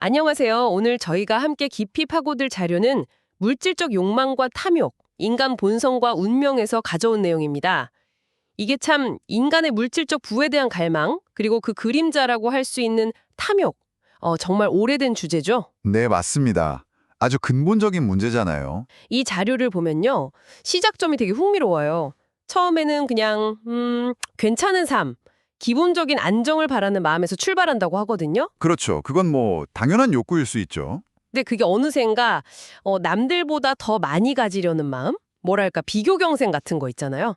안녕하세요. 오늘 저희가 함께 깊이 파고들 자료는 물질적 욕망과 탐욕, 인간 본성과 운명에서 가져온 내용입니다. 이게 참 인간의 물질적 부에 대한 갈망, 그리고 그 그림자라고 할 수 있는 탐욕, 정말 오래된 주제죠. 네, 맞습니다. 아주 근본적인 문제잖아요. 이 자료를 보면요. 시작점이 되게 흥미로워요. 처음에는 그냥 괜찮은 삶, 기본적인 안정을 바라는 마음에서 출발한다고 하거든요. 그렇죠. 그건 뭐 당연한 욕구일 수 있죠. 근데 그게 어느샌가 남들보다 더 많이 가지려는 마음? 뭐랄까 비교 경생 같은 거 있잖아요.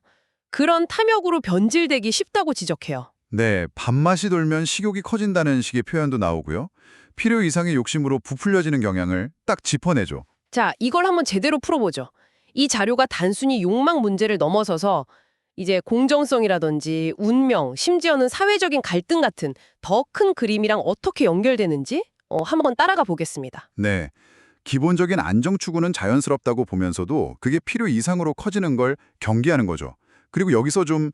그런 탐욕으로 변질되기 쉽다고 지적해요. 네, 밥맛이 돌면 식욕이 커진다는 식의 표현도 나오고요. 필요 이상의 욕심으로 부풀려지는 경향을 딱 짚어내죠. 자, 이걸 한번 제대로 풀어보죠. 이 자료가 단순히 욕망 문제를 넘어서서 이제 공정성이라든지 운명, 심지어는 사회적인 갈등 같은 더 큰 그림이랑 어떻게 연결되는지 한번 따라가 보겠습니다. 네, 기본적인 안정 추구는 자연스럽다고 보면서도 그게 필요 이상으로 커지는 걸 경계하는 거죠. 그리고 여기서 좀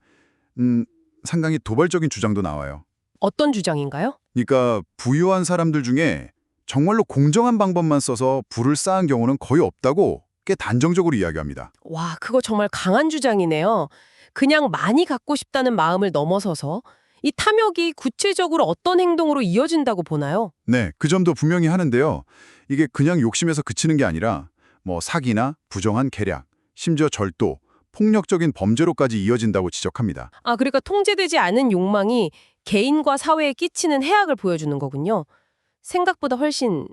상당히 도발적인 주장도 나와요. 어떤 주장인가요? 그러니까 부유한 사람들 중에 정말로 공정한 방법만 써서 부를 쌓은 경우는 거의 없다고 꽤 단정적으로 이야기합니다. 와, 그거 정말 강한 주장이네요. 그냥 많이 갖고 싶다는 마음을 넘어서서 이 탐욕이 구체적으로 어떤 행동으로 이어진다고 보나요? 네, 그 점도 분명히 하는데요. 이게 그냥 욕심에서 그치는 게 아니라 뭐 사기나 부정한 계략, 심지어 절도, 폭력적인 범죄로까지 이어진다고 지적합니다. 아, 그러니까 통제되지 않은 욕망이 개인과 사회에 끼치는 해악을 보여주는 거군요. 생각보다 훨씬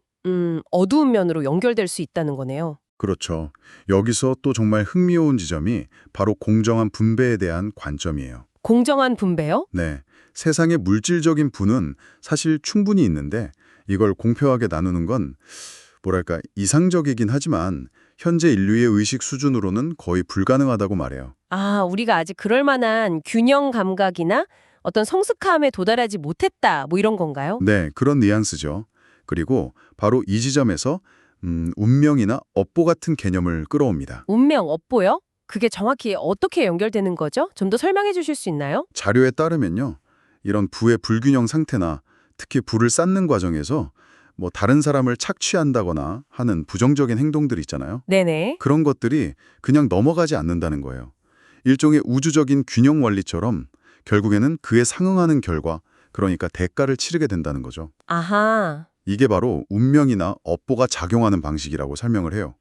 어두운 면으로 연결될 수 있다는 거네요. 그렇죠. 여기서 또 정말 흥미로운 지점이 바로 공정한 분배에 대한 관점이에요. 공정한 분배요? 네, 세상의 물질적인 부는 사실 충분히 있는데 이걸 공평하게 나누는 건 뭐랄까 이상적이긴 하지만 현재 인류의 의식 수준으로는 거의 불가능하다고 말해요. 아, 우리가 아직 그럴 만한 균형 감각이나 어떤 성숙함에 도달하지 못했다, 뭐 이런 건가요? 네, 그런 뉘앙스죠. 그리고 바로 이 지점에서 운명이나 업보 같은 개념을 끌어옵니다. 운명, 업보요? 그게 정확히 어떻게 연결되는 거죠? 좀 더 설명해 주실 수 있나요? 자료에 따르면요. 이런 부의 불균형 상태나 특히 부를 쌓는 과정에서 뭐 다른 사람을 착취한다거나 하는 부정적인 행동들 있잖아요. 네네. 그런 것들이 그냥 넘어가지 않는다는 거예요. 일종의 우주적인 균형 원리처럼 결국에는 그에 상응하는 결과, 그러니까 대가를 치르게 된다는 거죠. 아하. 이게 바로 운명이나 업보가 작용하는 방식이라고 설명을 해요.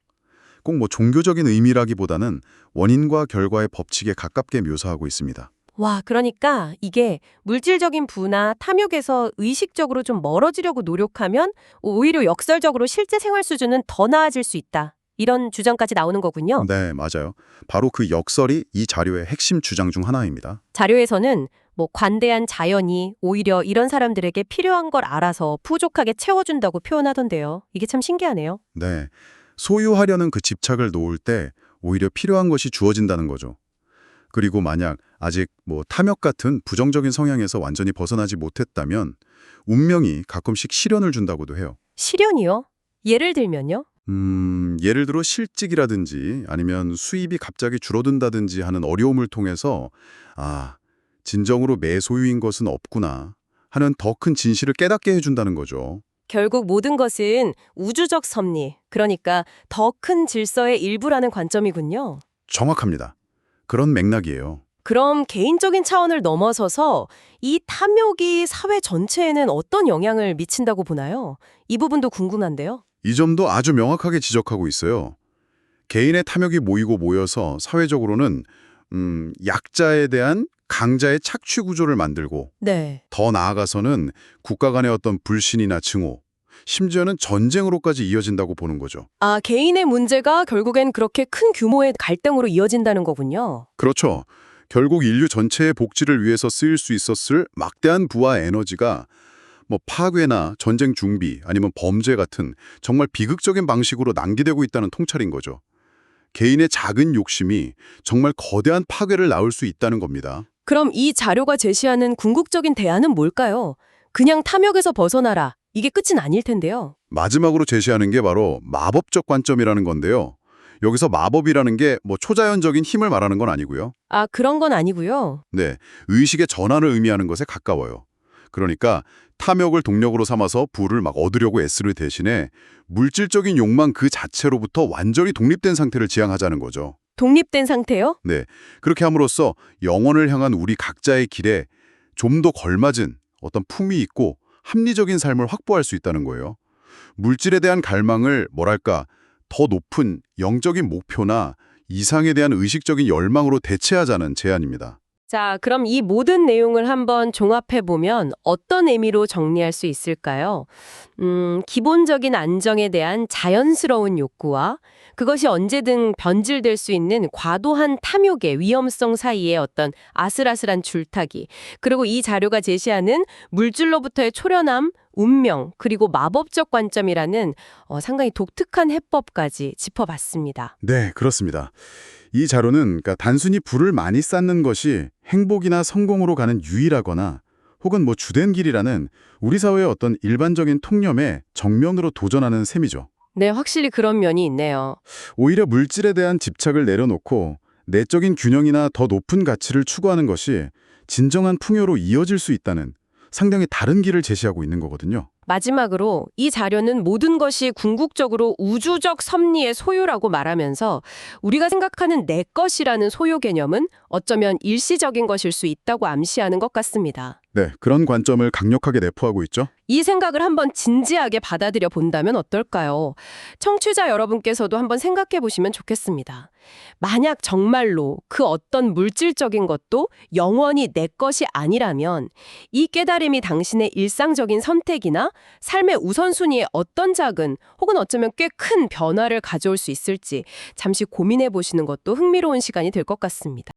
꼭 뭐 종교적인 의미라기보다는 원인과 결과의 법칙에 가깝게 묘사하고 있습니다. 와, 그러니까 이게 물질적인 부나 탐욕에서 의식적으로 좀 멀어지려고 노력하면 오히려 역설적으로 실제 생활 수준은 더 나아질 수 있다. 이런 주장까지 나오는 거군요. 네, 맞아요. 바로 그 역설이 이 자료의 핵심 주장 중 하나입니다. 자료에서는 뭐 관대한 자연이 오히려 이런 사람들에게 필요한 걸 알아서 부족하게 채워준다고 표현하던데요. 이게 참 신기하네요. 네, 소유하려는 그 집착을 놓을 때 오히려 필요한 것이 주어진다는 거죠. 그리고 만약 아직 뭐 탐욕 같은 부정적인 성향에서 완전히 벗어나지 못했다면 운명이 가끔씩 시련을 준다고도 해요. 시련이요? 예를 들면요? 예를 들어 실직이라든지 아니면 수입이 갑자기 줄어든다든지 하는 어려움을 통해서 진정으로 내 소유인 것은 없구나 하는 더 큰 진실을 깨닫게 해준다는 거죠. 결국 모든 것은 우주적 섭리, 그러니까 더 큰 질서의 일부라는 관점이군요. 정확합니다. 그런 맥락이에요. 그럼 개인적인 차원을 넘어서서 이 탐욕이 사회 전체에는 어떤 영향을 미친다고 보나요? 이 부분도 궁금한데요. 이 점도 아주 명확하게 지적하고 있어요. 개인의 탐욕이 모이고 모여서 사회적으로는 약자에 대한 강자의 착취 구조를 만들고 네. 더 나아가서는 국가 간의 어떤 불신이나 증오, 심지어는 전쟁으로까지 이어진다고 보는 거죠. 아, 개인의 문제가 결국엔 그렇게 큰 규모의 갈등으로 이어진다는 거군요. 그렇죠. 결국 인류 전체의 복지를 위해서 쓰일 수 있었을 막대한 부와 에너지가 뭐 파괴나 전쟁 준비 아니면 범죄 같은 정말 비극적인 방식으로 낭비되고 있다는 통찰인 거죠. 개인의 작은 욕심이 정말 거대한 파괴를 낳을 수 있다는 겁니다. 그럼 이 자료가 제시하는 궁극적인 대안은 뭘까요? 그냥 탐욕에서 벗어나라. 이게 끝은 아닐 텐데요. 마지막으로 제시하는 게 바로 마법적 관점이라는 건데요. 여기서 마법이라는 게 뭐 초자연적인 힘을 말하는 건 아니고요. 아, 그런 건 아니고요. 네, 의식의 전환을 의미하는 것에 가까워요. 그러니까 탐욕을 동력으로 삼아서 부를 막 얻으려고 애쓰를 대신에 물질적인 욕망 그 자체로부터 완전히 독립된 상태를 지향하자는 거죠. 독립된 상태요? 네, 그렇게 함으로써 영혼을 향한 우리 각자의 길에 좀 더 걸맞은 어떤 품위 있고 합리적인 삶을 확보할 수 있다는 거예요. 물질에 대한 갈망을 뭐랄까 더 높은 영적인 목표나 이상에 대한 의식적인 열망으로 대체하자는 제안입니다. 자, 그럼 이 모든 내용을 한번 종합해보면 어떤 의미로 정리할 수 있을까요? 기본적인 안정에 대한 자연스러운 욕구와 그것이 언제든 변질될 수 있는 과도한 탐욕의 위험성 사이의 어떤 아슬아슬한 줄타기, 그리고 이 자료가 제시하는 물질로부터의 초련함, 운명, 그리고 마법적 관점이라는 상당히 독특한 해법까지 짚어봤습니다. 네, 그렇습니다. 이 자료는 그러니까 단순히 불을 많이 쌓는 것이 행복이나 성공으로 가는 유일하거나 혹은 뭐 주된 길이라는 우리 사회의 어떤 일반적인 통념에 정면으로 도전하는 셈이죠. 네, 확실히 그런 면이 있네요. 오히려 물질에 대한 집착을 내려놓고 내적인 균형이나 더 높은 가치를 추구하는 것이 진정한 풍요로 이어질 수 있다는 상당히 다른 길을 제시하고 있는 거거든요. 마지막으로 이 자료는 모든 것이 궁극적으로 우주적 섭리의 소유라고 말하면서 우리가 생각하는 내 것이라는 소유 개념은 어쩌면 일시적인 것일 수 있다고 암시하는 것 같습니다. 네, 그런 관점을 강력하게 내포하고 있죠. 이 생각을 한번 진지하게 받아들여 본다면 어떨까요? 청취자 여러분께서도 한번 생각해 보시면 좋겠습니다. 만약 정말로 그 어떤 물질적인 것도 영원히 내 것이 아니라면 이 깨달음이 당신의 일상적인 선택이나 삶의 우선순위에 어떤 작은 혹은 어쩌면 꽤 큰 변화를 가져올 수 있을지 잠시 고민해 보시는 것도 흥미로운 시간이 될 것 같습니다.